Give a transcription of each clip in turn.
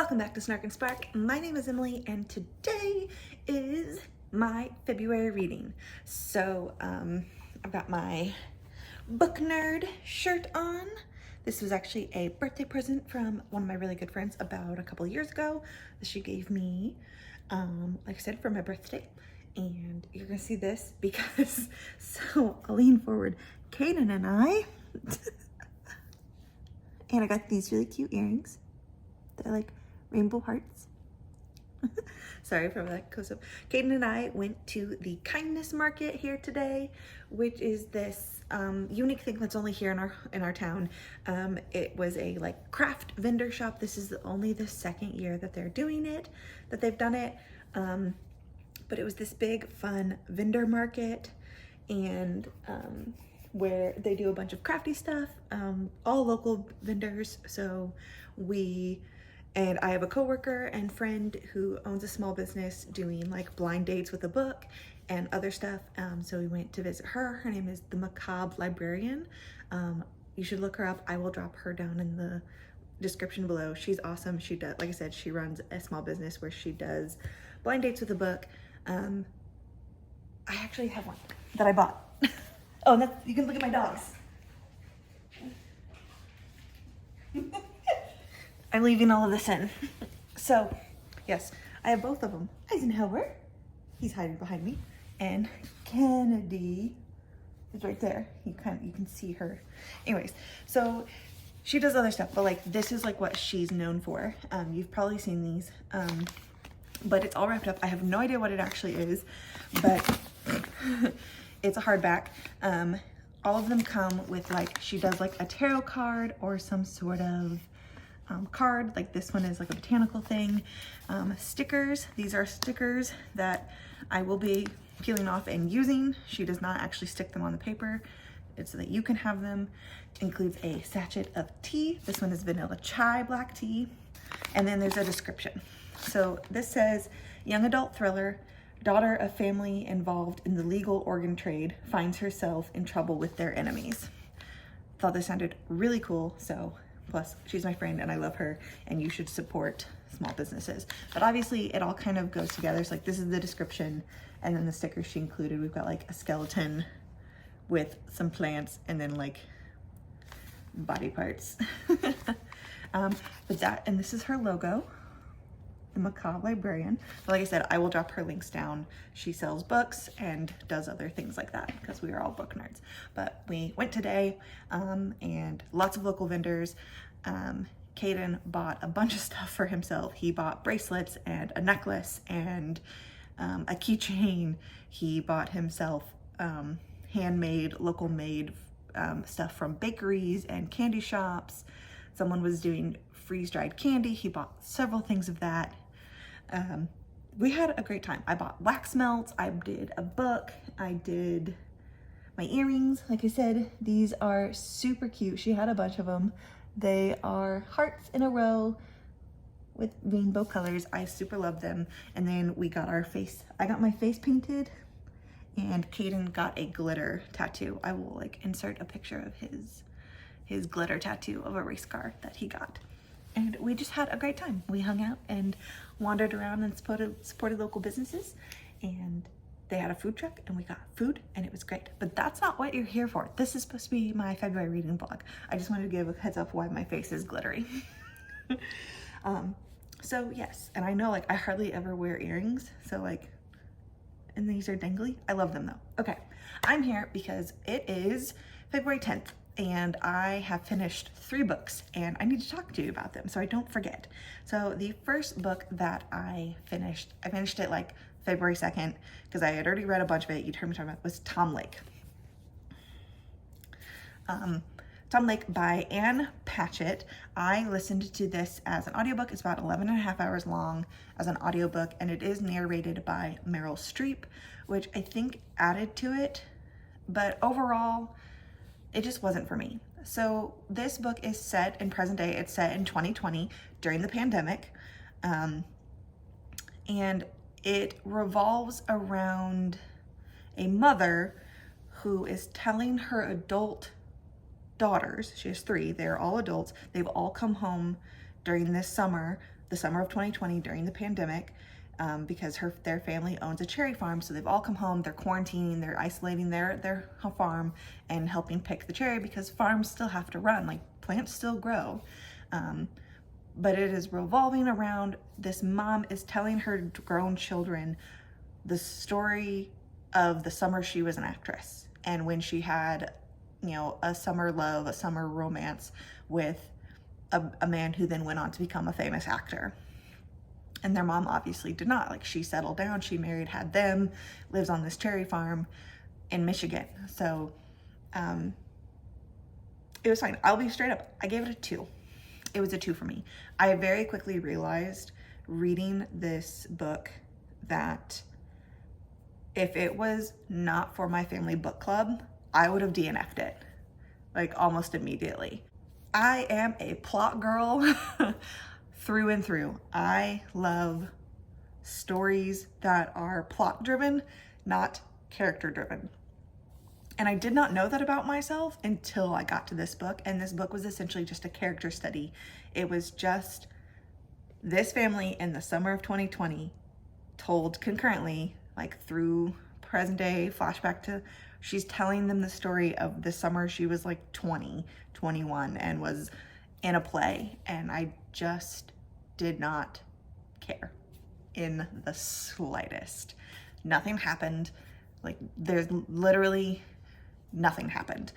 Welcome back to Snark and Spark. My name is Emily and today is my February reading. So I've got my book nerd shirt on. This was actually a birthday present from one of my really good friends about a couple of years ago that she gave me, like I said, for my birthday. And you're gonna see this because, so I'll lean forward. Kaden and I, and I got these really cute earrings. They're like rainbow hearts. Sorry for that close-up. Kaden and I went to the kindness market here today, which is this unique thing that's only here in our town. It was a like craft vendor shop. This is only the second year that they're doing it, that they've done it. But it was this big fun vendor market, and where they do a bunch of crafty stuff, all local vendors. So I have a coworker and friend who owns a small business doing like blind dates with a book and other stuff. So we went to visit her. Her name is the Macabre Librarian. You should look her up. I will drop her down in the description below. She's awesome. She does, like I said, she runs a small business where she does blind dates with a book. I actually have one that I bought. Oh, and you can look at my dogs. I'm leaving all of this in. So, yes, I have both of them. Eisenhower, he's hiding behind me, and Kennedy is right there. You can see her. Anyways, so she does other stuff, but like this is like what she's known for. You've probably seen these, but it's all wrapped up. I have no idea what it actually is, but it's a hardback. All of them come with like, she does like a tarot card or some sort of card. Like this one is like a botanical thing. Stickers, these are stickers that I will be peeling off and using. She does not actually stick them on the paper. It's so that you can have them. Includes a sachet of tea. This one is vanilla chai black tea. And then there's a description. So this says, young adult thriller, daughter of family involved in the legal organ trade finds herself in trouble with their enemies. Thought this sounded really cool. So plus she's my friend and I love her, and you should support small businesses. But obviously it all kind of goes together. So like this is the description, and then the stickers she included. We've got like a skeleton with some plants and then like body parts. And this is her logo, the Macabre Librarian. But like I said, I will drop her links down. She sells books and does other things like that because we are all book nerds. But we went today, and lots of local vendors. Caden bought a bunch of stuff for himself. He bought bracelets and a necklace and a keychain. He bought himself handmade, local made stuff from bakeries and candy shops. Someone was doing freeze-dried candy. He bought several things of that. We had a great time. I bought wax melts. I did a book. I did my earrings. Like I said, these are super cute. She had a bunch of them. They are hearts in a row with rainbow colors. I super love them. And then we got I got my face painted, and Caden got a glitter tattoo. I will like insert a picture of his glitter tattoo of a race car that he got. And we just had a great time. We hung out and wandered around and supported local businesses, and they had a food truck and we got food and it was great. But that's not what you're here for. This is supposed to be my February reading vlog. I just wanted to give a heads up why my face is glittery. So yes, and I know like I hardly ever wear earrings, so like, and these are dangly. I love them though. Okay, I'm here because it is February 10th. And I have finished 3 books and I need to talk to you about them so I don't forget. So the first book that I finished it like February 2nd because I had already read a bunch of it. You'd heard me talking about, was Tom Lake. Tom Lake by Anne Patchett. I listened to this as an audiobook. It's about 11 and a half hours long as an audiobook, and it is narrated by Meryl Streep, which I think added to it, but overall, it just wasn't for me. So this book is set in present day. It's set in 2020 during the pandemic. And it revolves around a mother who is telling her adult daughters, she has 3, they're all adults, they've all come home during this summer the summer of 2020 during the pandemic, because their family owns a cherry farm. So they've all come home, they're quarantining, they're isolating their farm and helping pick the cherry, because farms still have to run, like plants still grow. But it is revolving around this mom is telling her grown children the story of the summer she was an actress, and when she had, you know, a summer love, a summer romance with a man who then went on to become a famous actor. And their mom obviously did not. Like, she settled down, she married, had them, lives on this cherry farm in Michigan. So it was fine. I'll be straight up, I gave it a 2. It was a 2 for me. I very quickly realized reading this book that if it was not for my family book club, I would have DNF'd it, like almost immediately. I am a plot girl through and through. I love stories that are plot driven, not character driven. And I did not know that about myself until I got to this book. And this book was essentially just a character study. It was just this family in the summer of 2020 told concurrently, like through present day, flashback to, she's telling them the story of the summer she was like 20, 21 and was in a play. And I just did not care in the slightest. Nothing happened. Like, there's literally nothing happened.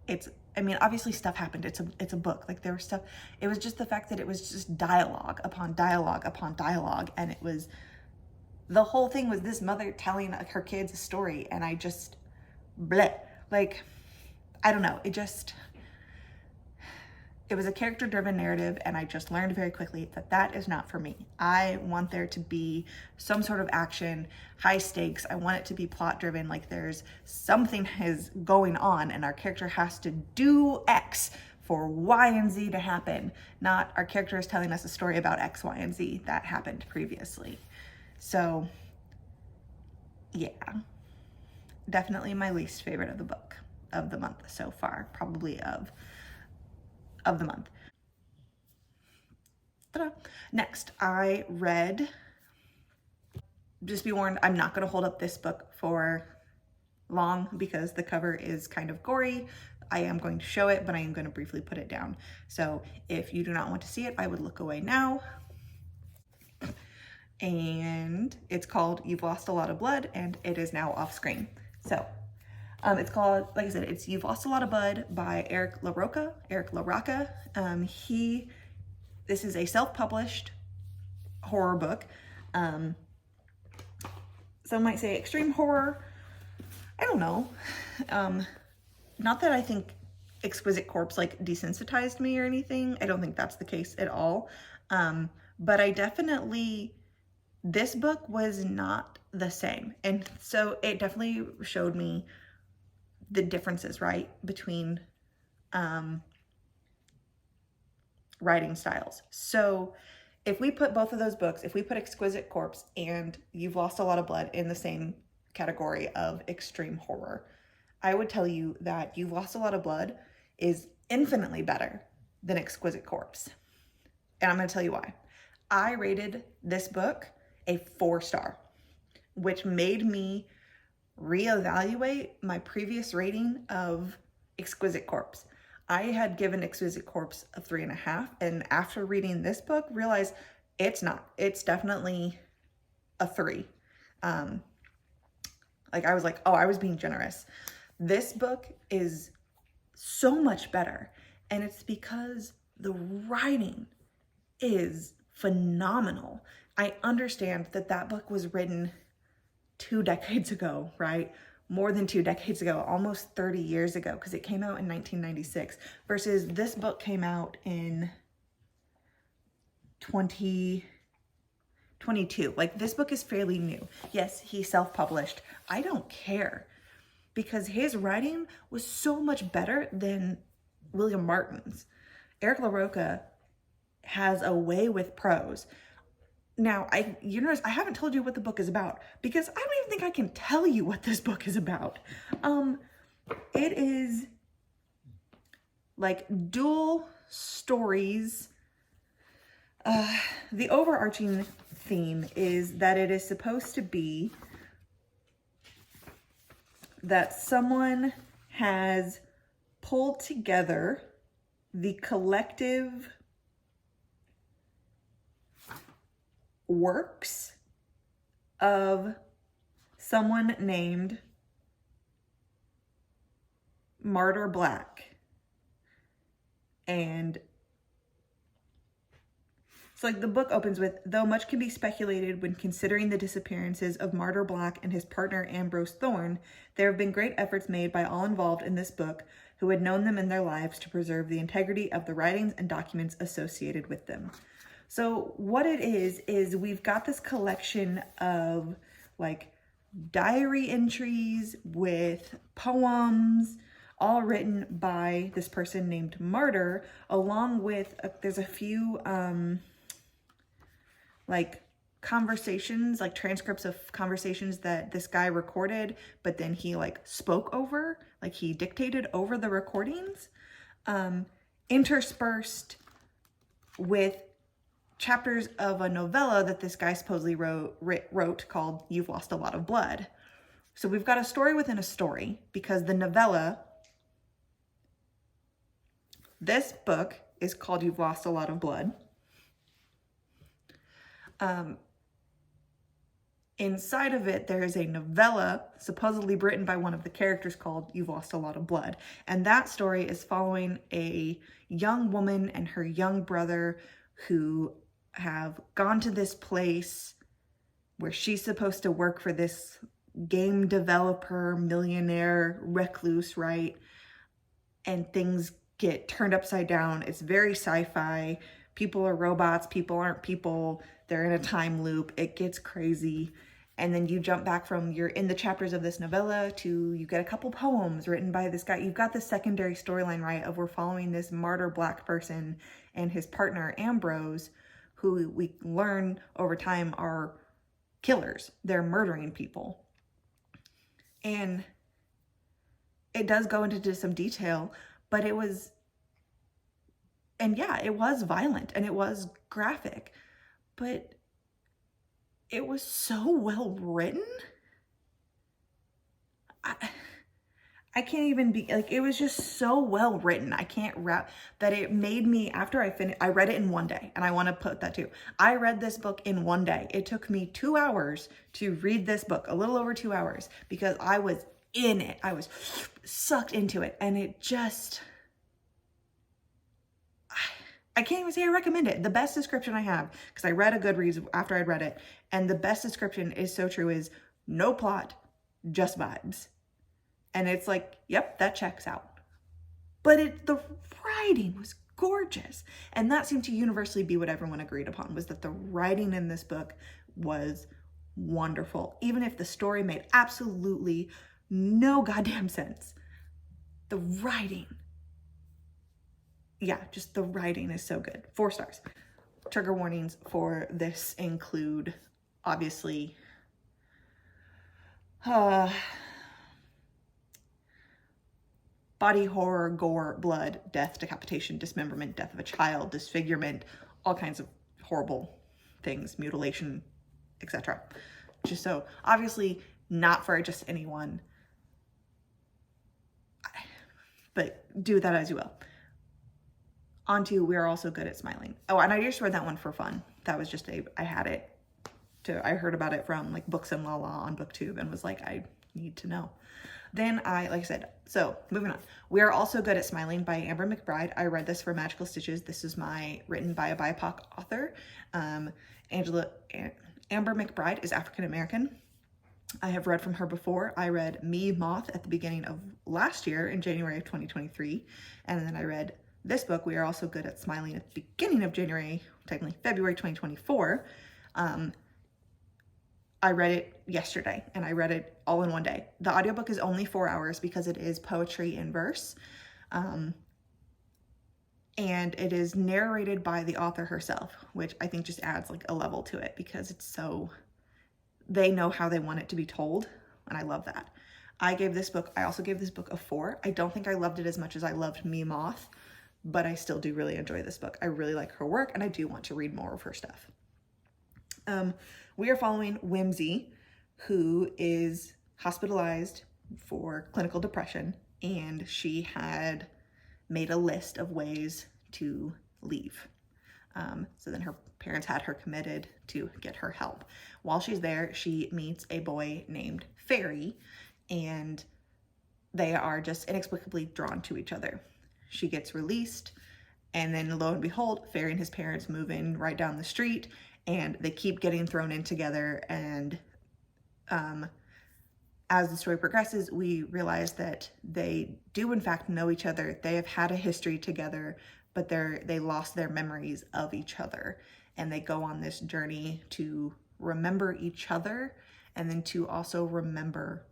I mean, obviously stuff happened. It's a book. Like, there was stuff. It was just the fact that it was just dialogue upon dialogue upon dialogue. And it was, the whole thing was this mother telling her kids a story. And I just, bleh. Like, I don't know. It was a character-driven narrative, and I just learned very quickly that that is not for me. I want there to be some sort of action, high stakes. I want it to be plot-driven, like there's something is going on, and our character has to do X for Y and Z to happen, not our character is telling us a story about X, Y, and Z that happened previously. So, yeah. Definitely my least favorite of the book, of the month so far, probably of the month. Ta-da. Next, I read, just be warned, I'm not going to hold up this book for long because the cover is kind of gory. I am going to show it, but I am going to briefly put it down. So if you do not want to see it, I would look away now. And it's called You've Lost a Lot of Blood, and it is now off screen. So it's called, like I said, it's You've Lost a Lot of Blood by Eric LaRocca. This is a self-published horror book. Some might say extreme horror. I don't know. Not that I think Exquisite Corpse like desensitized me or anything. I don't think that's the case at all. But I definitely, this book was not the same. And so it definitely showed me the differences, right, between writing styles. So if we put both of those books, if we put Exquisite Corpse and You've Lost a Lot of Blood in the same category of extreme horror, I would tell you that You've Lost a Lot of Blood is infinitely better than Exquisite Corpse. And I'm going to tell you why. I rated this book a 4-star, which made me reevaluate my previous rating of Exquisite Corpse. I had given Exquisite Corpse a 3.5, and after reading this book, realized it's not. It's definitely a 3. Like, I was like, oh, I was being generous. This book is so much better, and it's because the writing is phenomenal. I understand that that book was written 2 decades ago, right? More than 2 decades ago, almost 30 years ago, because it came out in 1996, versus this book came out in 2022. Like, this book is fairly new. Yes, he self-published. I don't care, because his writing was so much better than William Martin's. Eric LaRocca has a way with prose. Now, you notice I haven't told you what the book is about, because I don't even think I can tell you what this book is about. It is like dual stories The overarching theme is that it is supposed to be that someone has pulled together the collective works of someone named Martyr Black. And so like the book opens with, though much can be speculated when considering the disappearances of Martyr Black and his partner Ambrose Thorne, there have been great efforts made by all involved in this book who had known them in their lives to preserve the integrity of the writings and documents associated with them. So what it is we've got this collection of like diary entries with poems, all written by this person named Martyr, along with, there's a few like conversations, like transcripts of conversations that this guy recorded, but then he like spoke over, like he dictated over the recordings, interspersed with chapters of a novella that this guy supposedly wrote called You've Lost a Lot of Blood. So we've got a story within a story, because the novella, this book is called You've Lost a Lot of Blood. Inside of it, there is a novella supposedly written by one of the characters called You've Lost a Lot of Blood. And that story is following a young woman and her young brother who have gone to this place where she's supposed to work for this game developer, millionaire, recluse, right? And things get turned upside down. It's very sci-fi. People are robots, people aren't people. They're in a time loop. It gets crazy. And then you jump back from, you're in the chapters of this novella to, you get a couple poems written by this guy. You've got the secondary storyline, right, of we're following this Martyr Black person and his partner Ambrose, who we learn over time are killers. They're murdering people. And it does go into some detail, but it was, and yeah, it was violent and it was graphic, but it was so well written. I can't even be, like, it was just so well written. I can't wrap that it made me, after I finished, I read it in one day, and I want to put that too. I read this book in one day. It took me 2 hours to read this book, a little over 2 hours, because I was in it. I was sucked into it, and it just, I can't even say I recommend it. The best description I have, because I read a Goodreads after I'd read it, and the best description is so true, is no plot, just vibes. And it's like, yep, that checks out. But the writing was gorgeous. And that seemed to universally be what everyone agreed upon, was that the writing in this book was wonderful. Even if the story made absolutely no goddamn sense, the writing, yeah, just the writing is so good. 4 stars. Trigger warnings for this include, obviously, body horror, gore, blood, death, decapitation, dismemberment, death of a child, disfigurement, all kinds of horrible things, mutilation, etc. Just so, obviously not for just anyone, but do that as you will. On to We're Also Good at Smiling. Oh, and I just read that one for fun. That was just I heard about it from like Books and Lala on BookTube and was like, I need to know. Then like I said, so moving on. We Are Also Good at Smiling by Amber McBride. I read this for Magical Stitches. This is written by a BIPOC author. Amber McBride is African American. I have read from her before. I read Me Moth at the beginning of last year in January of 2023. And then I read this book, We Are Also Good at Smiling, at the beginning of January, technically February 2024. I read it yesterday and I read it all in one day. The audiobook is only 4 hours because it is poetry in verse. And it is narrated by the author herself, which I think just adds like a level to it because it's so, they know how they want it to be told. And I love that. I also gave this book a 4. I don't think I loved it as much as I loved Me Moth, but I still do really enjoy this book. I really like her work, and I do want to read more of her stuff. We are following Whimsy, who is hospitalized for clinical depression, and she had made a list of ways to leave. So then her parents had her committed to get her help. While she's there, she meets a boy named Fairy, and they are just inexplicably drawn to each other. She gets released, and then lo and behold, Fairy and his parents move in right down the street, and they keep getting thrown in together. And as the story progresses, we realize that they do in fact know each other. They have had a history together, but they lost their memories of each other. And they go on this journey to remember each other, and then to also remember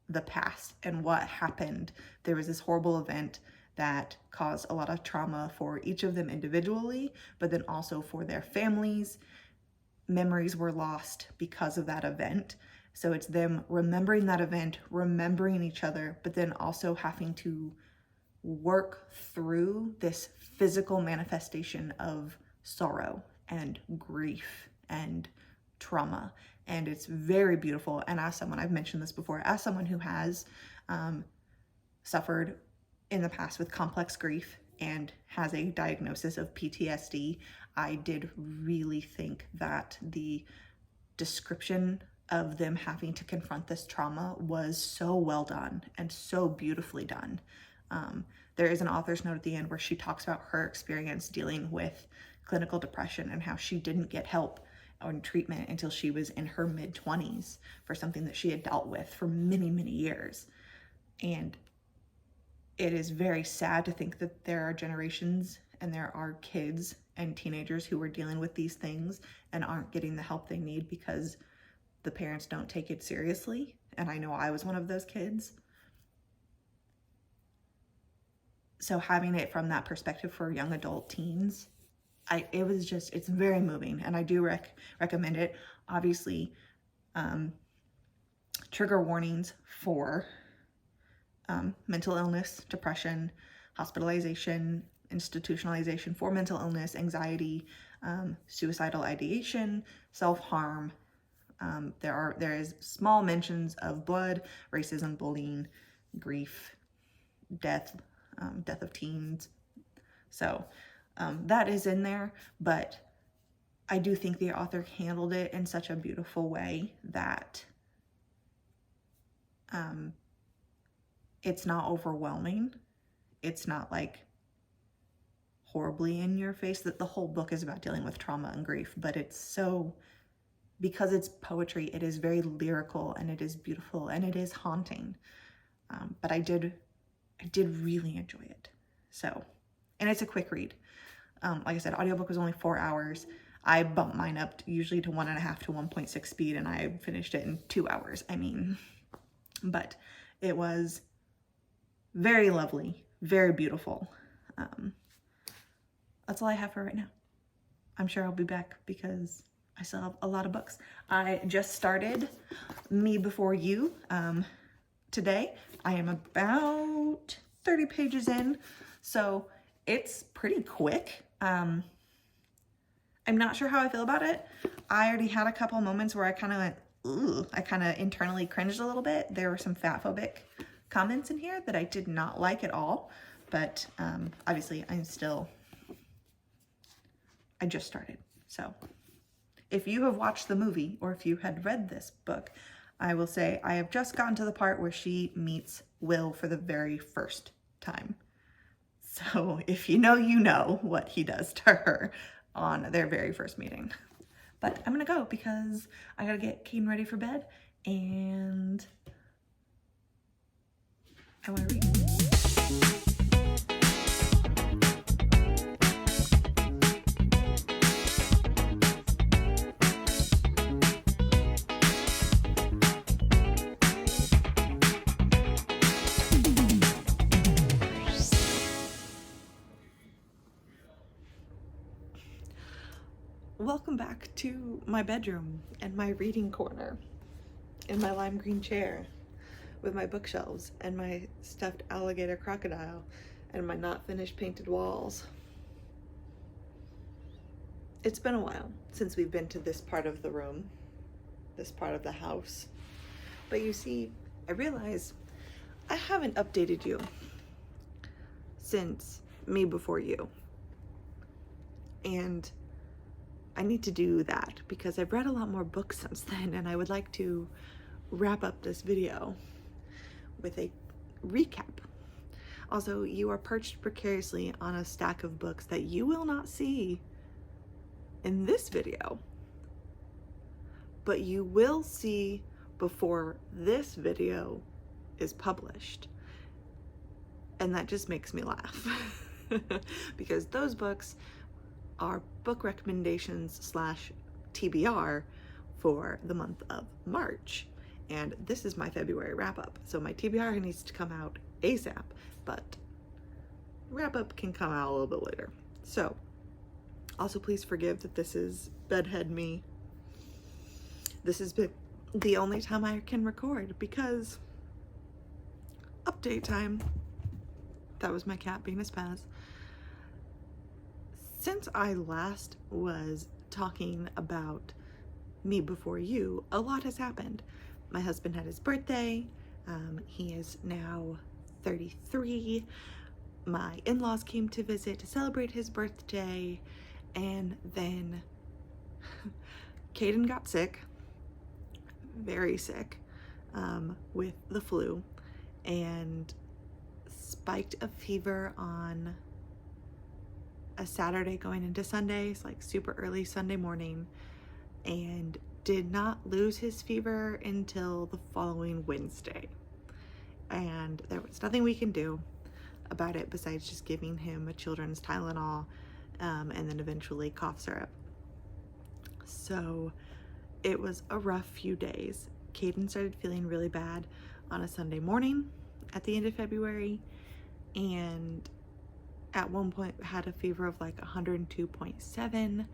the past and what happened. There was this horrible event that caused a lot of trauma for each of them individually, but then also for their families. Memories were lost because of that event. So it's them remembering that event, remembering each other, but then also having to work through this physical manifestation of sorrow and grief and trauma. And it's very beautiful. And as someone, I've mentioned this before, as someone who has suffered in the past with complex grief and has a diagnosis of PTSD, I did really think that the description of them having to confront this trauma was so well done and so beautifully done. There is an author's note at the end where she talks about her experience dealing with clinical depression and how she didn't get help or treatment until she was in her mid-20s for something that she had dealt with for many, many years. And it is very sad to think that there are generations and there are kids and teenagers who are dealing with these things and aren't getting the help they need because the parents don't take it seriously. And I know I was one of those kids. So having it from that perspective for young adult teens, it's very moving, and I do recommend it. Obviously, trigger warnings for mental illness, depression, hospitalization, institutionalization for mental illness, anxiety, suicidal ideation, self-harm. There is small mentions of blood, racism, bullying, grief, death of teens. So that is in there, but I do think the author handled it in such a beautiful way that it's not overwhelming. It's not like horribly in your face. That the whole book is about dealing with trauma and grief, but because it's poetry, it is very lyrical and it is beautiful and it is haunting. But I did really enjoy it. So, and it's a quick read. Like I said, audiobook was only 4 hours. I bumped mine up usually to 1.5 to 1.6 speed, and I finished it in 2 hours. But it was very lovely, very beautiful. That's all I have for right now. I'm sure I'll be back because I still have a lot of books. I just started Me Before You today. I am about 30 pages in, so it's pretty quick. I'm not sure how I feel about it. I already had a couple moments where I kind of went, ooh, I kind of internally cringed a little bit. There were some fatphobic comments in here that I did not like at all, but obviously I just started. So if you have watched the movie or if you had read this book, I will say I have just gotten to the part where she meets Will for the very first time. So if you know what he does to her on their very first meeting. But I'm gonna go because I gotta get Caden ready for bed and I wanna read. Welcome back to my bedroom and my reading corner and my lime green chair with my bookshelves and my stuffed alligator crocodile and my not finished painted walls. It's been a while since we've been to this part of the room, this part of the house. But you see, I realize I haven't updated you since Me Before You. And I need to do that because I've read a lot more books since then, and I would like to wrap up this video with a recap. Also, you are perched precariously on a stack of books that you will not see in this video, but you will see before this video is published. And that just makes me laugh because those books are book recommendations / TBR for the month of March. And this is my February wrap up. So my TBR needs to come out ASAP, but wrap up can come out a little bit later. So also please forgive that this is bedhead me. This has been the only time I can record because update time. That was my cat being a spaz. Since I last was talking about Me Before You, a lot has happened. My husband had his birthday. He is now 33. My in-laws came to visit to celebrate his birthday. And then Caden got sick, very sick, with the flu, and spiked a fever on a Saturday going into Sundays, like super early Sunday morning, and did not lose his fever until the following Wednesday. And there was nothing we can do about it besides just giving him a children's Tylenol, and then eventually cough syrup. So it was a rough few days. Caden started feeling really bad on a Sunday morning at the end of February, and at one point had a fever of like 102.7.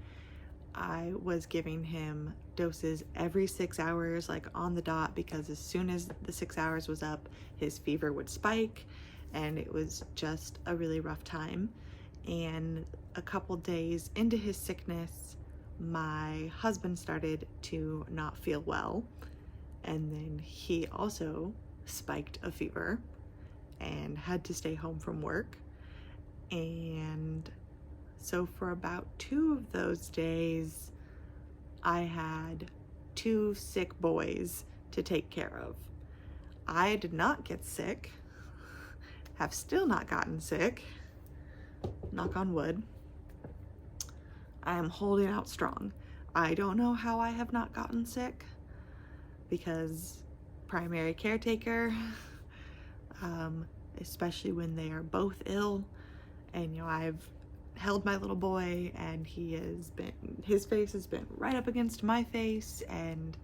I was giving him doses every 6 hours, like on the dot, because as soon as the 6 hours was up, his fever would spike, and it was just a really rough time. And a couple days into his sickness, my husband started to not feel well, and then he also spiked a fever and had to stay home from work. And so for about 2 of those days, I had 2 sick boys to take care of. I did not get sick, have still not gotten sick, knock on wood. I am holding out strong. I don't know how I have not gotten sick, because primary caretaker, especially when they are both ill, and I've held my little boy and his face has been right up against my face, and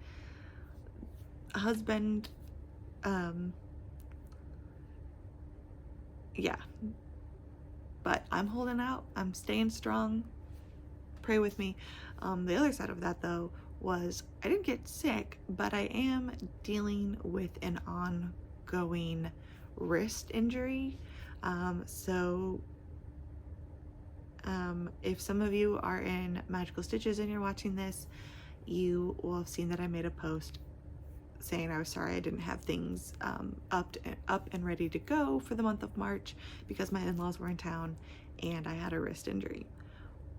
husband, yeah, but I'm holding out, I'm staying strong, pray with me. The other side of that though was I didn't get sick, but I am dealing with an ongoing wrist injury. If some of you are in Magical Stitches and you're watching this, you will have seen that I made a post saying I was sorry I didn't have things up and ready to go for the month of March because my in-laws were in town and I had a wrist injury.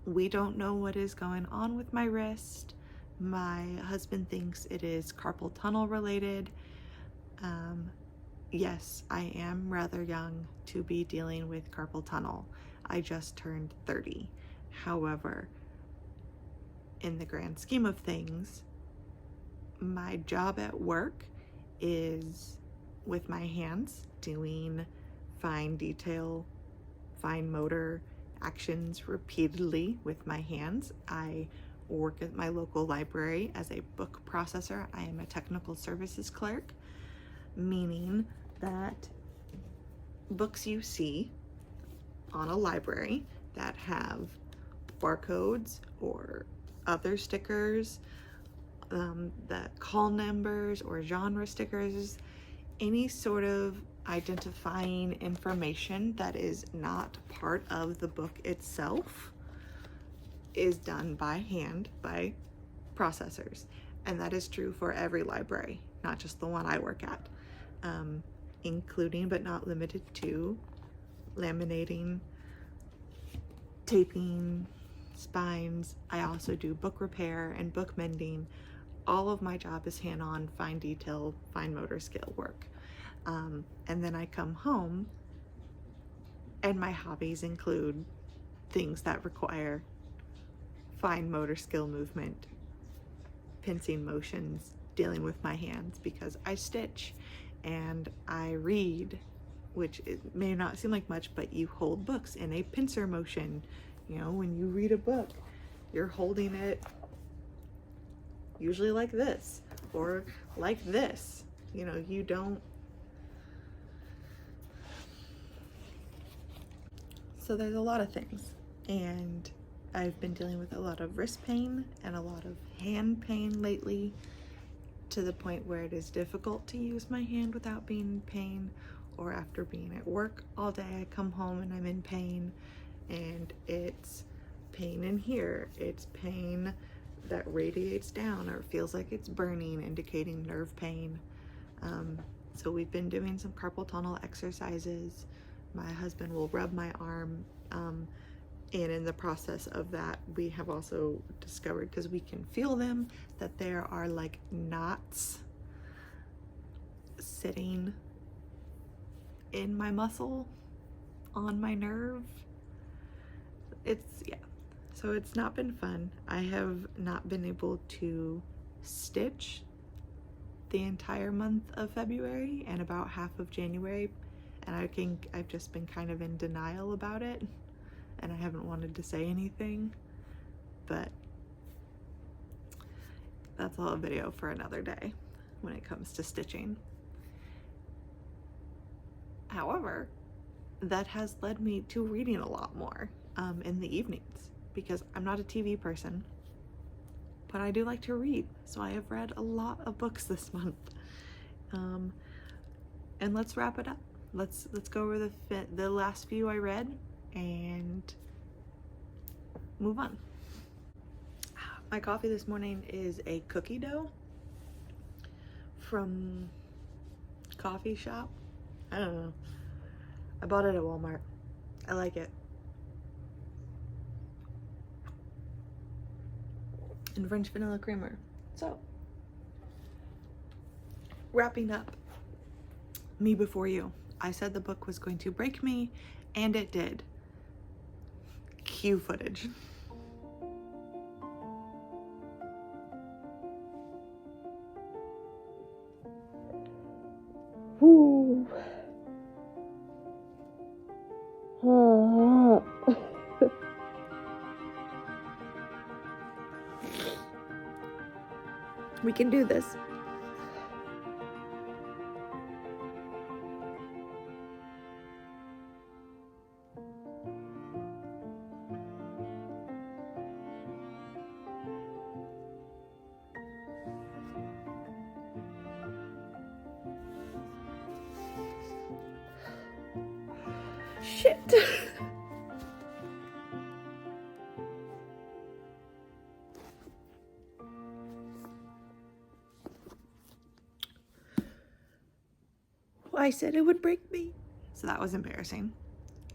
We don't know what is going on with my wrist. My husband thinks it is carpal tunnel related. Yes, I am rather young to be dealing with carpal tunnel. I just turned 30. However, in the grand scheme of things, my job at work is with my hands, doing fine detail, fine motor actions repeatedly with my hands. I work at my local library as a book processor. I am a technical services clerk, meaning that books you see on a library that have barcodes or other stickers, the call numbers or genre stickers, any sort of identifying information that is not part of the book itself is done by hand by processors. And that is true for every library, not just the one I work at, including but not limited to laminating, taping, spines. I also do book repair and book mending. All of my job is hand-on, fine detail, fine motor skill work. And then I come home and my hobbies include things that require fine motor skill movement, pincing motions, dealing with my hands, because I stitch and I read, which it may not seem like much, but you hold books in a pincer motion. You know, when you read a book, you're holding it usually like this or like this. You know, you don't. So there's a lot of things, and I've been dealing with a lot of wrist pain and a lot of hand pain lately, to the point where it is difficult to use my hand without being in pain, or after being at work all day, I come home and I'm in pain, and it's pain in here. It's pain that radiates down or feels like it's burning, indicating nerve pain. So we've been doing some carpal tunnel exercises. My husband will rub my arm, and in the process of that, we have also discovered, because we can feel them, that there are like knots sitting in my muscle, on my nerve. So it's not been fun. I have not been able to stitch the entire month of February and about half of January, and I've just been kind of in denial about it, and I haven't wanted to say anything, but that's all a video for another day when it comes to stitching. However, that has led me to reading a lot more in the evenings, because I'm not a TV person, but I do like to read. So I have read a lot of books this month. And let's wrap it up. Let's go over the last few I read and move on. My coffee this morning is a cookie dough from coffee shop. I don't know. I bought it at Walmart. I like it. And French vanilla creamer. So, wrapping up Me Before You. I said the book was going to break me, and it did. Cue footage. Woo. We can do this. Shit. I said it would break me. So that was embarrassing.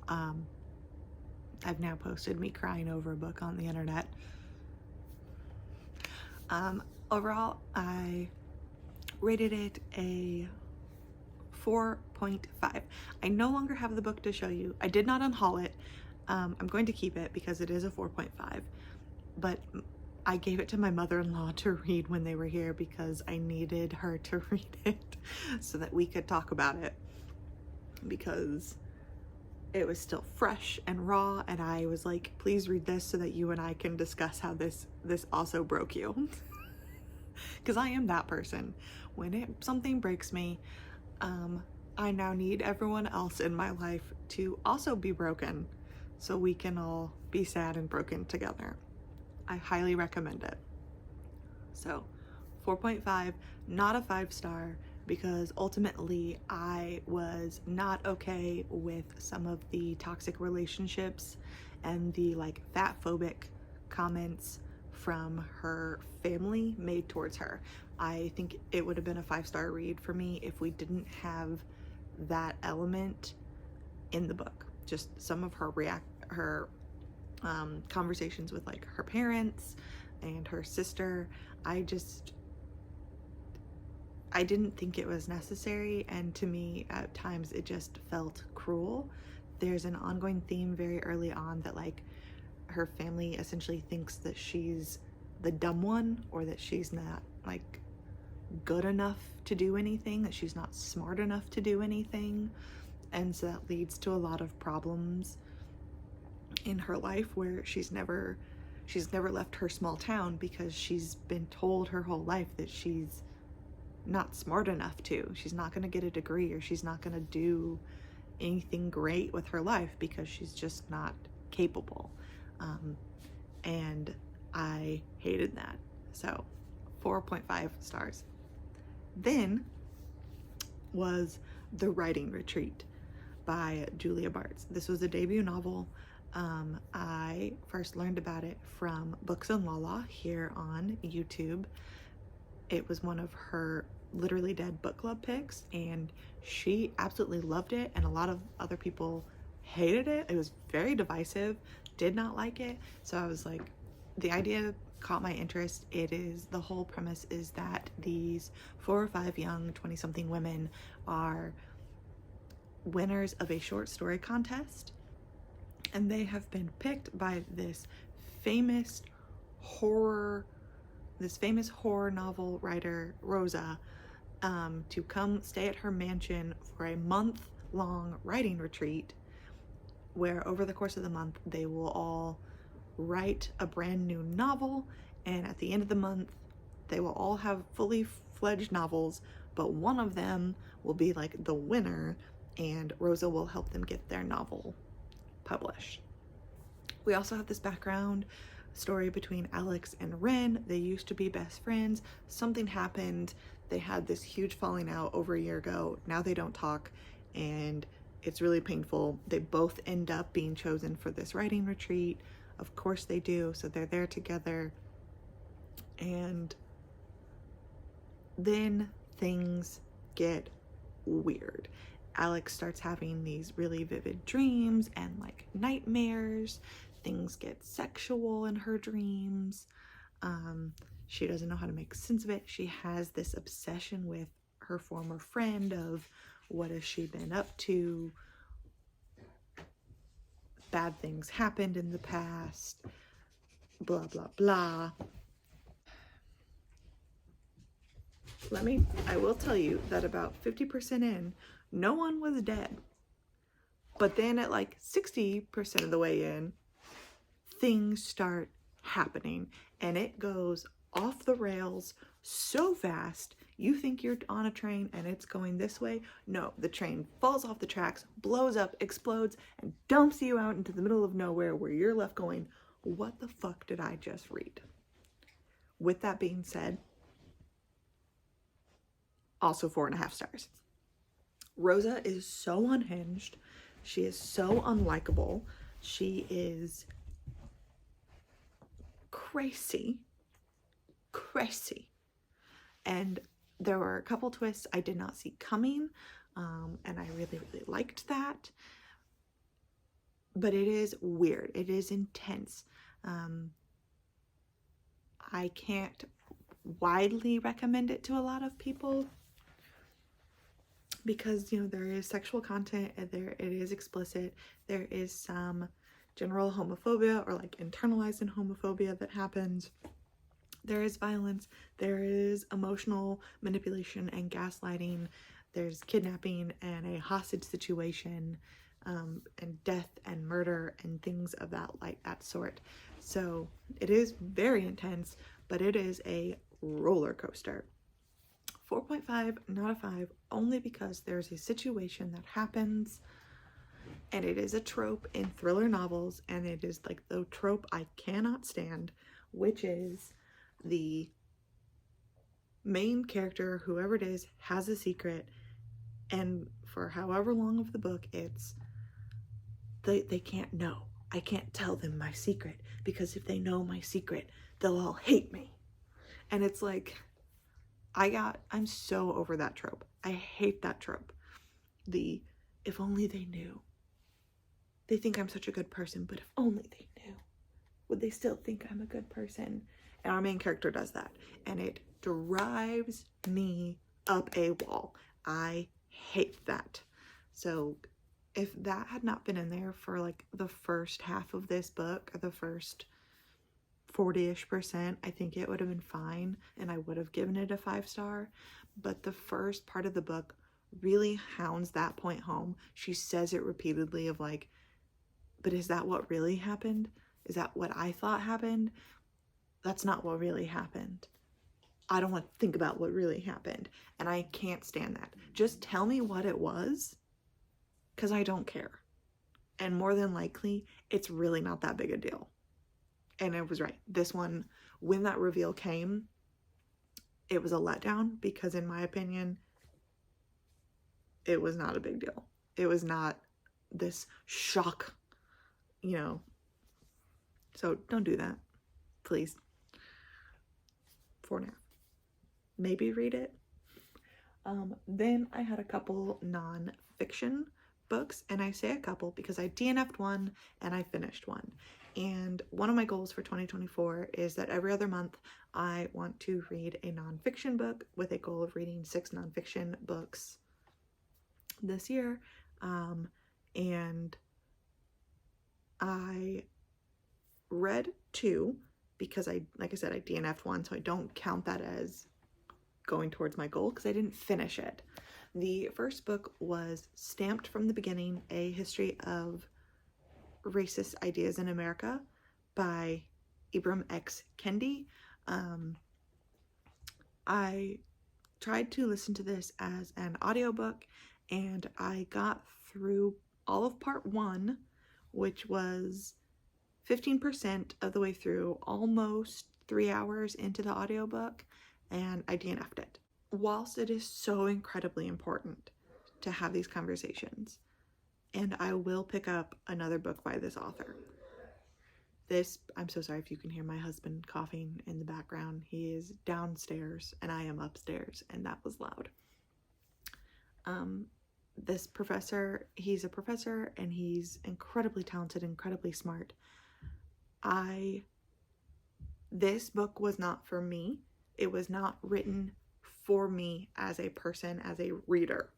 I've now posted me crying over a book on the internet. Overall, I rated it a 4.5. I no longer have the book to show you. I did not unhaul it. I'm going to keep it because it is a 4.5, but I gave it to my mother-in-law to read when they were here because I needed her to read it so that we could talk about it, because it was still fresh and raw, and I was like, please read this so that you and I can discuss how this also broke you. Because I am that person. When something breaks me, I now need everyone else in my life to also be broken so we can all be sad and broken together. I highly recommend it. So 4.5, not a 5-star. because ultimately I was not okay with some of the toxic relationships and the like fat phobic comments from her family made towards her. I think it would have been a 5-star read for me if we didn't have that element in the book. Just some of her conversations with like her parents and her sister. I didn't think it was necessary, and to me at times it just felt cruel. There's an ongoing theme very early on that like her family essentially thinks that she's the dumb one, or that she's not like good enough to do anything, that she's not smart enough to do anything. And so that leads to a lot of problems in her life where she's never left her small town because she's been told her whole life that she's not smart enough to. She's not going to get a degree, or she's not going to do anything great with her life because she's just not capable. And I hated that. So 4.5 stars. Then was The Writing Retreat by Julia Bartz. This was a debut novel. I first learned about it from Books and Lala here on YouTube. It was one of her Literally Dead book club picks, and she absolutely loved it, and a lot of other people hated it. It was very divisive, did not like it. So I was like, the idea caught my interest. The whole premise is that these 4 or 5 young 20-something women are winners of a short story contest, and they have been picked by this famous horror novel writer, Rosa, to come stay at her mansion for a month-long writing retreat, where over the course of the month they will all write a brand new novel, and at the end of the month they will all have fully fledged novels, but one of them will be like the winner, and Rosa will help them get their novel published. We also have this background story between Alex and Ren. They used to be best friends. Something happened. They had this huge falling out over a year ago. Now they don't talk, and it's really painful. They both end up being chosen for this writing retreat. Of course they do. So they're there together, and then things get weird. Alex starts having these really vivid dreams and like nightmares. Things get sexual in her dreams. She doesn't know how to make sense of it. She has this obsession with her former friend of what has she been up to? Bad things happened in the past. Blah, blah, blah. I will tell you that about 50% in, no one was dead. But then at like 60% of the way in, things start happening, and it goes off the rails so fast. You think you're on a train and it's going this way. No, the train falls off the tracks, blows up, explodes, and dumps you out into the middle of nowhere, where you're left going, what the fuck did I just read? With that being said, also 4.5 stars. Rosa is so unhinged. She is so unlikable. She is crazy. And there were a couple twists I did not see coming, and I really, really liked that. But it is weird. It is intense. I can't widely recommend it to a lot of people because, you know, there is sexual content, and it is explicit. There is some general homophobia, or like internalized homophobia that happens. There is violence. There is emotional manipulation and gaslighting. There's kidnapping and a hostage situation, and death and murder and things of that sort. So it is very intense, but it is a roller coaster. 4.5, not a 5, only because there's a situation that happens, and it is a trope in thriller novels, and it is like the trope I cannot stand, which is the main character, whoever it is, has a secret, and for however long of the book, it's they can't know. I can't tell them my secret, because if they know my secret, they'll all hate me. And it's like, I'm so over that trope. I hate that trope. The, if only they knew. They think I'm such a good person, but if only they knew, would they still think I'm a good person? And our main character does that, and it drives me up a wall. I hate that. So if that had not been in there for like the first half of this book, or the first 40-ish%, I think it would have been fine, and I would have given it a 5-star. But the first part of the book really hounds that point home. She says it repeatedly of like, but is that what really happened? Is that what I thought happened? That's not what really happened. I don't want to think about what really happened, and I can't stand that. Just tell me what it was, because I don't care. And more than likely, it's really not that big a deal. And it was right. This one, when that reveal came, it was a letdown, because in my opinion, it was not a big deal. It was not this shock, you know. So don't do that, please. 4.5. Maybe read it. Then I had a couple non-fiction books, and I say a couple because I DNF'd one and I finished one. And one of my goals for 2024 is that every other month I want to read a non-fiction book, with a goal of reading 6 non-fiction books this year. And I read 2 because like I said, I DNF'd one, so I don't count that as going towards my goal because I didn't finish it. The first book was Stamped from the Beginning, A History of Racist Ideas in America by Ibram X. Kendi. I tried to listen to this as an audiobook, and I got through all of part 1, which was 15% of the way through, almost 3 hours into the audiobook, and I DNF'd it. Whilst it is so incredibly important to have these conversations, and I will pick up another book by this author. I'm so sorry if you can hear my husband coughing in the background. He is downstairs and I am upstairs, and that was loud. This professor, he's a professor, and he's incredibly talented, incredibly smart. This book was not for me. It was not written for me as a person, as a reader,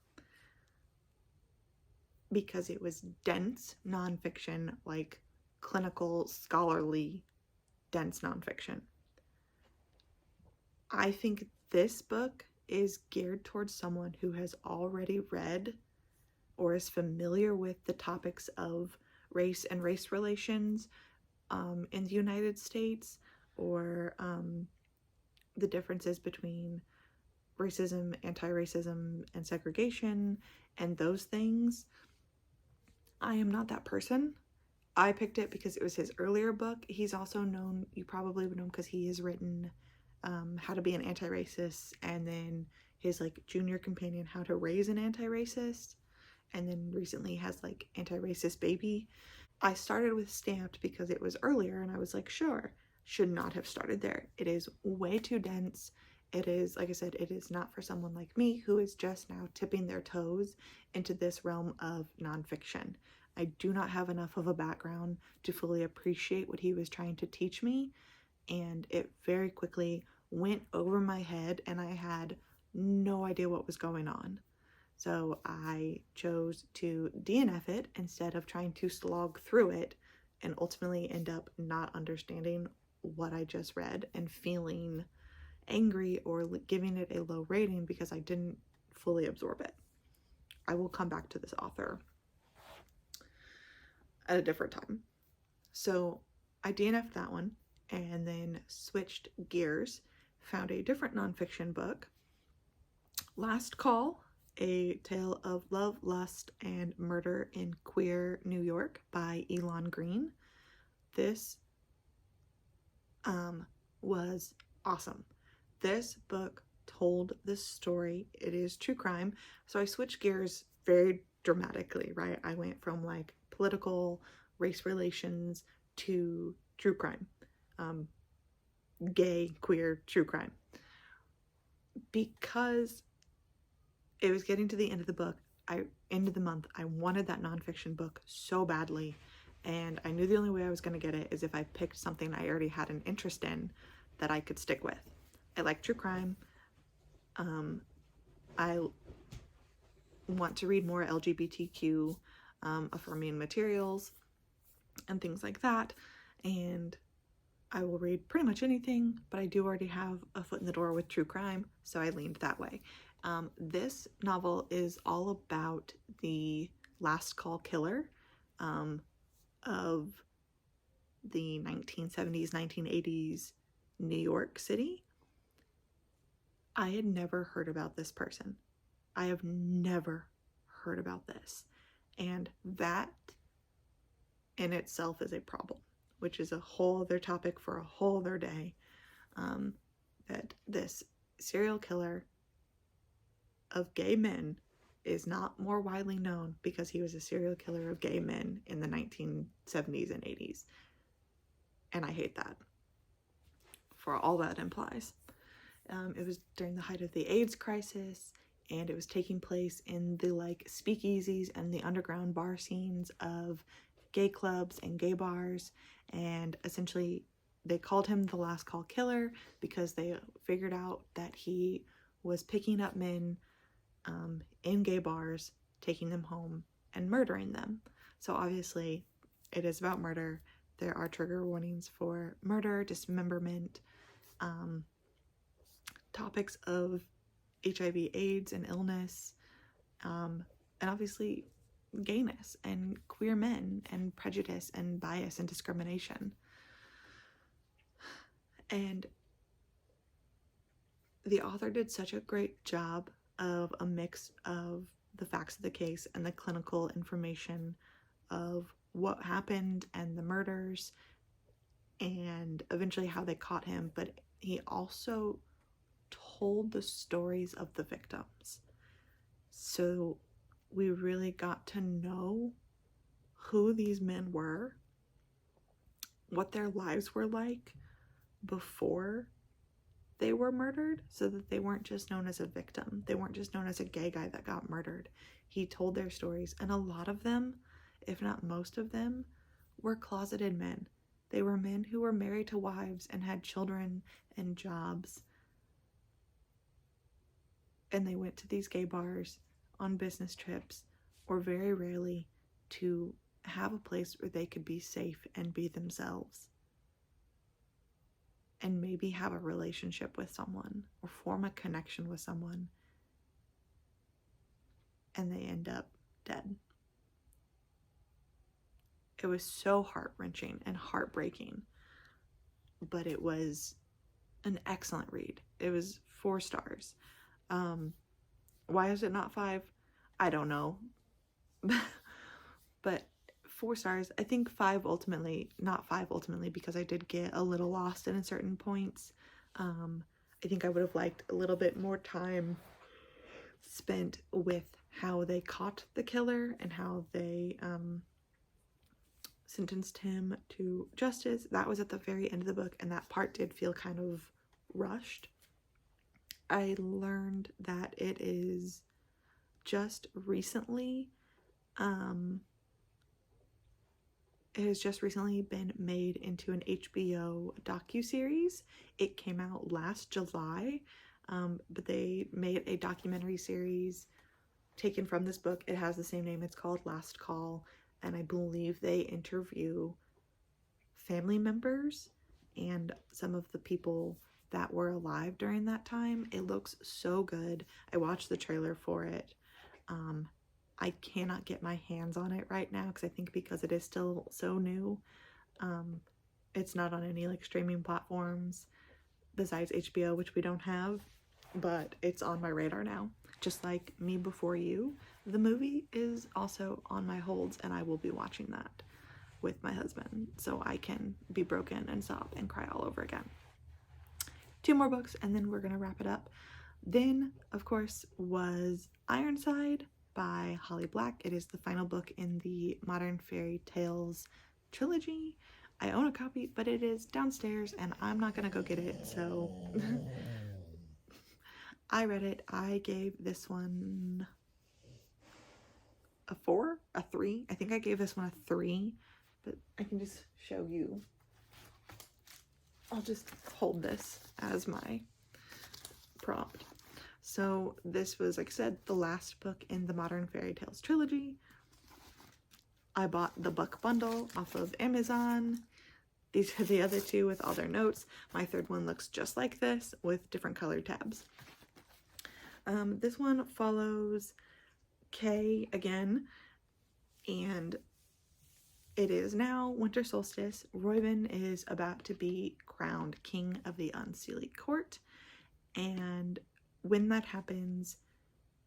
because it was dense nonfiction, like clinical, scholarly, dense nonfiction. I think this book is geared towards someone who has already read or is familiar with the topics of race and race relations in the United States, or the differences between racism, anti-racism, and segregation, and those things. I am not that person. I picked it because it was his earlier book. He's also known, you probably would know him because he has written How to Be an Anti-Racist, and then his like junior companion, How to Raise an Anti-Racist, and then recently has like Anti-Racist Baby. I started with Stamped because it was earlier, and I was like, sure, should not have started there. It is way too dense. It is, like I said, it is not for someone like me who is just now tipping their toes into this realm of nonfiction. I do not have enough of a background to fully appreciate what he was trying to teach me, and it very quickly went over my head, and I had no idea what was going on. So I chose to DNF it instead of trying to slog through it and ultimately end up not understanding what I just read and feeling angry or giving it a low rating because I didn't fully absorb it. I will come back to this author at a different time. So I DNF'd that one and then switched gears, found a different nonfiction book, Last Call, A Tale of Love, Lust, and Murder in Queer New York by Elon Green. This was awesome. This book told this story. It is true crime. So I switched gears very dramatically, right? I went from like political, race relations to true crime. Gay, queer, true crime. Because it was getting to the end of the book, end of the month, I wanted that nonfiction book so badly. And I knew the only way I was going to get it is if I picked something I already had an interest in that I could stick with. I like true crime. I want to read more LGBTQ affirming materials and things like that. And I will read pretty much anything, but I do already have a foot in the door with true crime, so I leaned that way. This novel is all about the last call killer of the 1970s, 1980s New York City. I had never heard about this person. I have never heard about this. And that in itself is a problem, which is a whole other topic for a whole other day. That this serial killer of gay men is not more widely known because he was a serial killer of gay men in the 1970s and 80s. And I hate that for all that implies. It was during the height of the AIDS crisis, and it was taking place in the like speakeasies and the underground bar scenes of gay clubs and gay bars. And essentially they called him the last call killer because they figured out that he was picking up men in gay bars, taking them home and murdering them. So obviously it is about murder. There are trigger warnings for murder, dismemberment, topics of HIV, AIDS, and illness, and obviously gayness and queer men and prejudice and bias and discrimination. And the author did such a great job of a mix of the facts of the case and the clinical information of what happened and the murders and eventually how they caught him, but he also told the stories of the victims. So we really got to know who these men were, what their lives were like before they were murdered, so that they weren't just known as a victim. They weren't just known as a gay guy that got murdered. He told their stories, and a lot of them, if not most of them, were closeted men. They were men who were married to wives and had children and jobs. And they went to these gay bars on business trips, or very rarely, to have a place where they could be safe and be themselves. And maybe have a relationship with someone or form a connection with someone. And they end up dead. It was so heart-wrenching and heartbreaking. But it was an excellent read. It was 4 stars. Why is it not 5? I don't know. But 4 stars. I think 5 ultimately, not 5 ultimately, because I did get a little lost in certain points. I think I would have liked a little bit more time spent with how they caught the killer and how they sentenced him to justice. That was at the very end of the book, and that part did feel kind of rushed. I learned that it is just recently it has just recently been made into an HBO docuseries. It came out last July, but they made a documentary series taken from this book. It has the same name. It's called Last Call, and I believe they interview family members and some of the people that were alive during that time. It looks so good. I watched the trailer for it. I cannot get my hands on it right now because I think because it is still so new. It's not on any like streaming platforms besides HBO, which we don't have, but it's on my radar now. Just like Me Before You, the movie is also on my holds, and I will be watching that with my husband so I can be broken and sob and cry all over again. 2 more books and then we're gonna wrap it up. Then, of course, was Ironside by Holly Black. It is the final book in the Modern Fairy Tales trilogy. I own a copy, but it is downstairs and I'm not gonna go get it, so I read it. I gave this one a 4, a 3. I think I gave this one a 3, but I can just show you. I'll just hold this as my prompt. So this was, like I said, the last book in the Modern Fairy Tales trilogy. I bought the book bundle off of Amazon. These are the other two with all their notes. My third one looks just like this with different color tabs. This one follows Kay again, and it is now winter solstice. Reuben is about to be crowned king of the Unseelie Court, and when that happens,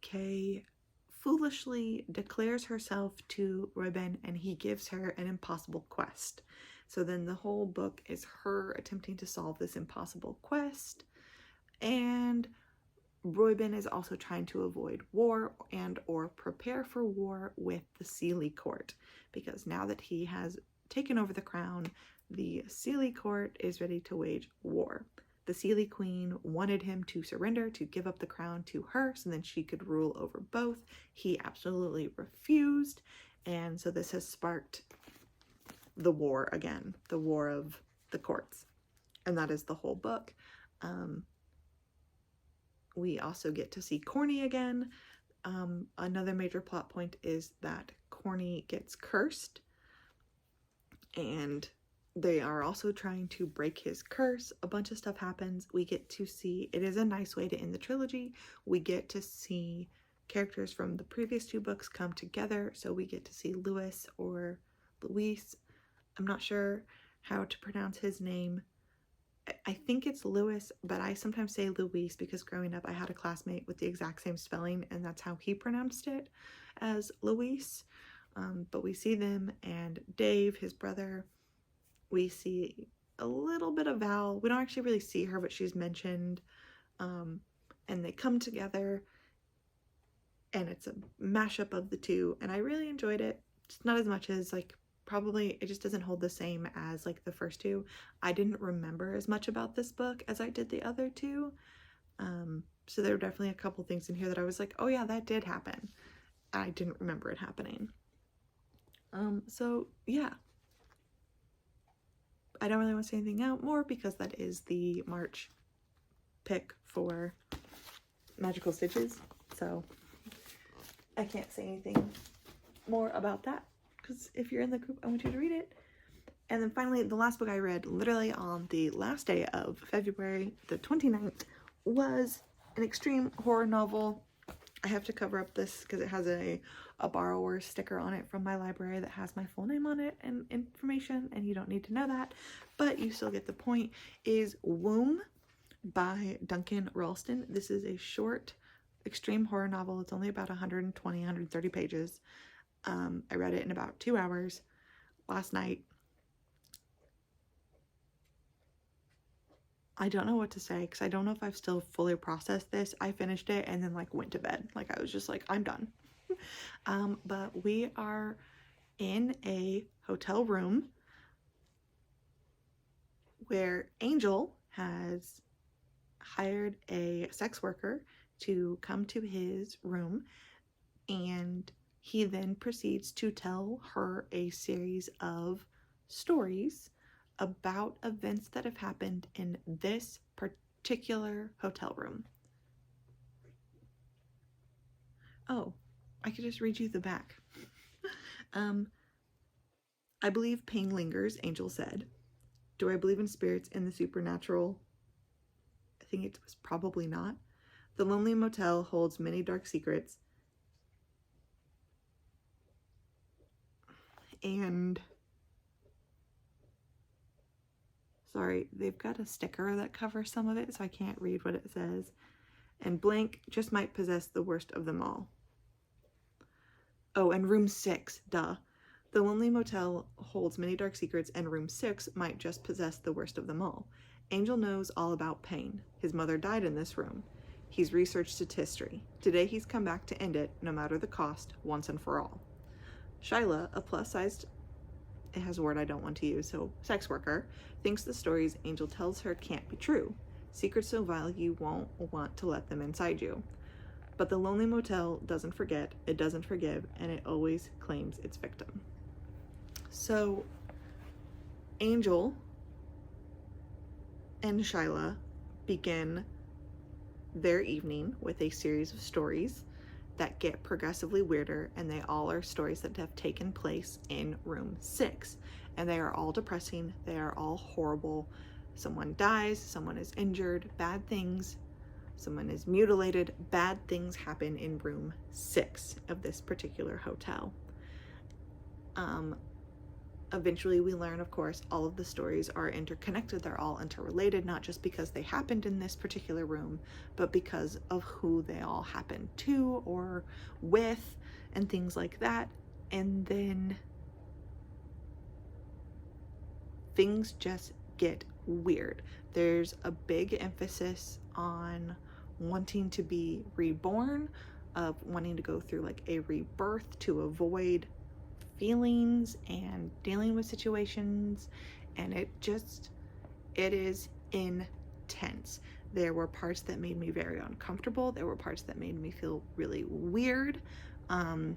Kay foolishly declares herself to Reuben and he gives her an impossible quest. So then the whole book is her attempting to solve this impossible quest, and Reuben is also trying to avoid war and or prepare for war with the Seelie Court, because now that he has taken over the crown, the Seelie Court is ready to wage war. The Seelie Queen wanted him to surrender, to give up the crown to her so then she could rule over both. He absolutely refused, and so this has sparked the war again, the war of the courts, and that is the whole book. We also get to see Corny again. Another major plot point is that Corny gets cursed, and they are also trying to break his curse. A bunch of stuff happens. We get to see, it is a nice way to end the trilogy. We get to see characters from the previous two books come together. So we get to see Louis or Luis. I'm not sure how to pronounce his name. I think it's Louis, but I sometimes say Luis because growing up I had a classmate with the exact same spelling and that's how he pronounced it, as Luis. But we see them, and Dave, his brother. We see a little bit of Val. We don't actually really see her, but she's mentioned. And they come together, and it's a mashup of the two, and I really enjoyed it. Just not as much as, like, probably it just doesn't hold the same as like the first two. I didn't remember as much about this book as I did the other two. So there were definitely a couple things in here that I was like, oh yeah, that did happen. I didn't remember it happening. So yeah. I don't really want to say anything out more because that is the March pick for Magical Stitches. So I can't say anything more about that, because if you're in the group, I want you to read it. And then finally, the last book I read literally on the last day of February, the 29th, was an extreme horror novel. I have to cover up this because it has a borrower sticker on it from my library that has my full name on it and information, and you don't need to know that, but you still get the point. Is Womb by Duncan Ralston. This is a short extreme horror novel. It's only about 120, 130 pages. I read it in about 2 hours last night. I don't know what to say because I don't know if I've still fully processed this. I finished it and then like went to bed. Like I was just like, I'm done. But we are in a hotel room where Angel has hired a sex worker to come to his room, and he then proceeds to tell her a series of stories about events that have happened in this particular hotel room. Oh, I could just read you the back. I believe pain lingers, Angel said. Do I believe in spirits and the supernatural? I think it was probably not. The lonely motel holds many dark secrets. And sorry, they've got a sticker that covers some of it, so I can't read what it says. And blank just might possess the worst of them all. Oh, and room 6, duh. The lonely motel holds many dark secrets, and room 6 might just possess the worst of them all. Angel knows all about pain. His mother died in this room. He's researched its history. Today he's come back to end it, no matter the cost, once and for all. Shyla, a plus-sized, it has a word I don't want to use, so sex worker, thinks the stories Angel tells her can't be true. Secrets so vile you won't want to let them inside you. But the lonely motel doesn't forget, it doesn't forgive, and it always claims its victim. So, Angel and Shyla begin their evening with a series of stories that get progressively weirder, and they all are stories that have taken place in room 6. And they are all depressing, they are all horrible. Someone dies, someone is injured, bad things, someone is mutilated, bad things happen in room 6 of this particular hotel. Eventually we learn, of course, all of the stories are interconnected, they're all interrelated, not just because they happened in this particular room, but because of who they all happened to or with and things like that. And then things just get weird. There's a big emphasis on wanting to be reborn, of wanting to go through like a rebirth to avoid feelings and dealing with situations, and it is intense. There were parts that made me very uncomfortable. There were parts that made me feel really weird. I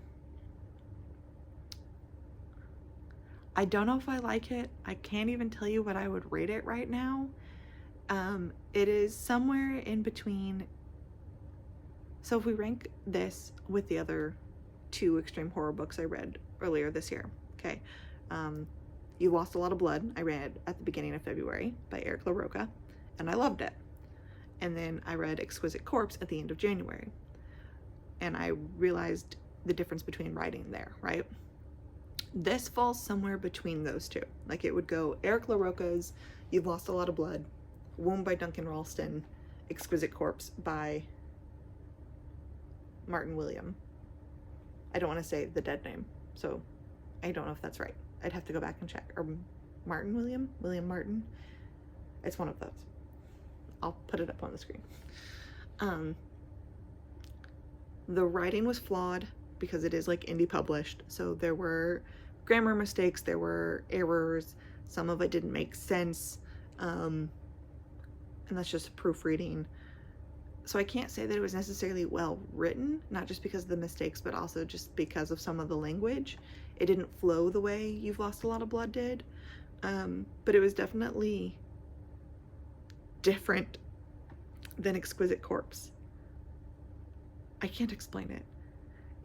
don't know if I like it. I can't even tell you what I would rate it right now. It is somewhere in between. So if we rank this with the other 2 extreme horror books I read earlier this year, okay, You Lost a Lot of Blood, I read at the beginning of February by Eric LaRocca, and I loved it. And then I read Exquisite Corpse at the end of January, and I realized the difference between writing there, right? This falls somewhere between those 2. Like, it would go Eric LaRocca's You've Lost a Lot of Blood, Womb by Duncan Ralston, Exquisite Corpse by Martin William. I don't want to say the dead name, so I don't know if that's right. I'd have to go back and check. Or Martin William? William Martin? It's one of those. I'll put it up on the screen. The writing was flawed because it is like indie published, so there were grammar mistakes, there were errors, some of it didn't make sense, and that's just proofreading. So I can't say that it was necessarily well written, not just because of the mistakes, but also just because of some of the language. It didn't flow the way You've Lost a Lot of Blood did, but it was definitely different than Exquisite Corpse. I can't explain it.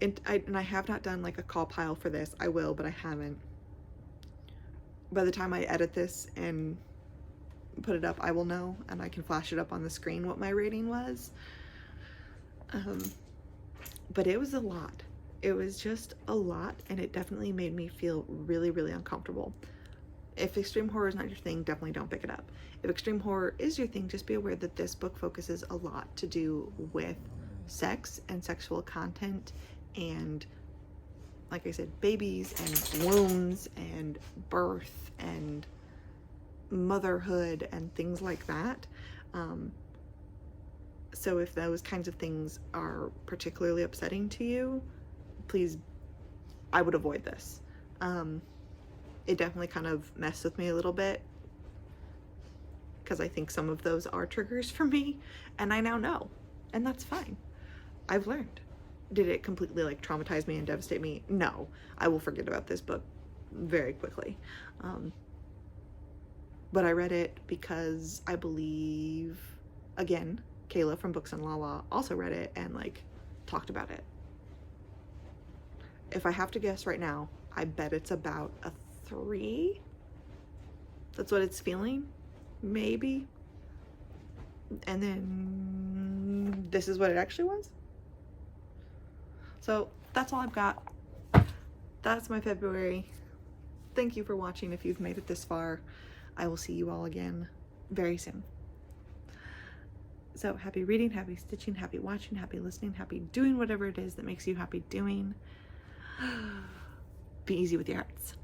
And I have not done like a call pile for this. I will, but I haven't. By the time I edit this and put it up, I will know, and I can flash it up on the screen what my rating was. But it was a lot. It was just a lot, and it definitely made me feel really, really uncomfortable. If extreme horror is not your thing, definitely don't pick it up. If extreme horror is your thing, just be aware that this book focuses a lot to do with sex and sexual content and, like I said, babies and wombs and birth and motherhood and things like that. So if those kinds of things are particularly upsetting to you, please, I would avoid this. It definitely kind of messed with me a little bit because I think some of those are triggers for me, and I now know, and that's fine. I've learned. Did it completely like traumatize me and devastate me? No. I will forget about this book very quickly. But I read it because I believe, again, Kayla from Books and Lala also read it and like talked about it. If I have to guess right now, I bet it's about a 3. That's what it's feeling, maybe. And then this is what it actually was. So that's all I've got. That's my February. Thank you for watching if you've made it this far. I will see you all again very soon. So happy reading, happy stitching, happy watching, happy listening, happy doing whatever it is that makes you happy doing. Be easy with your hearts.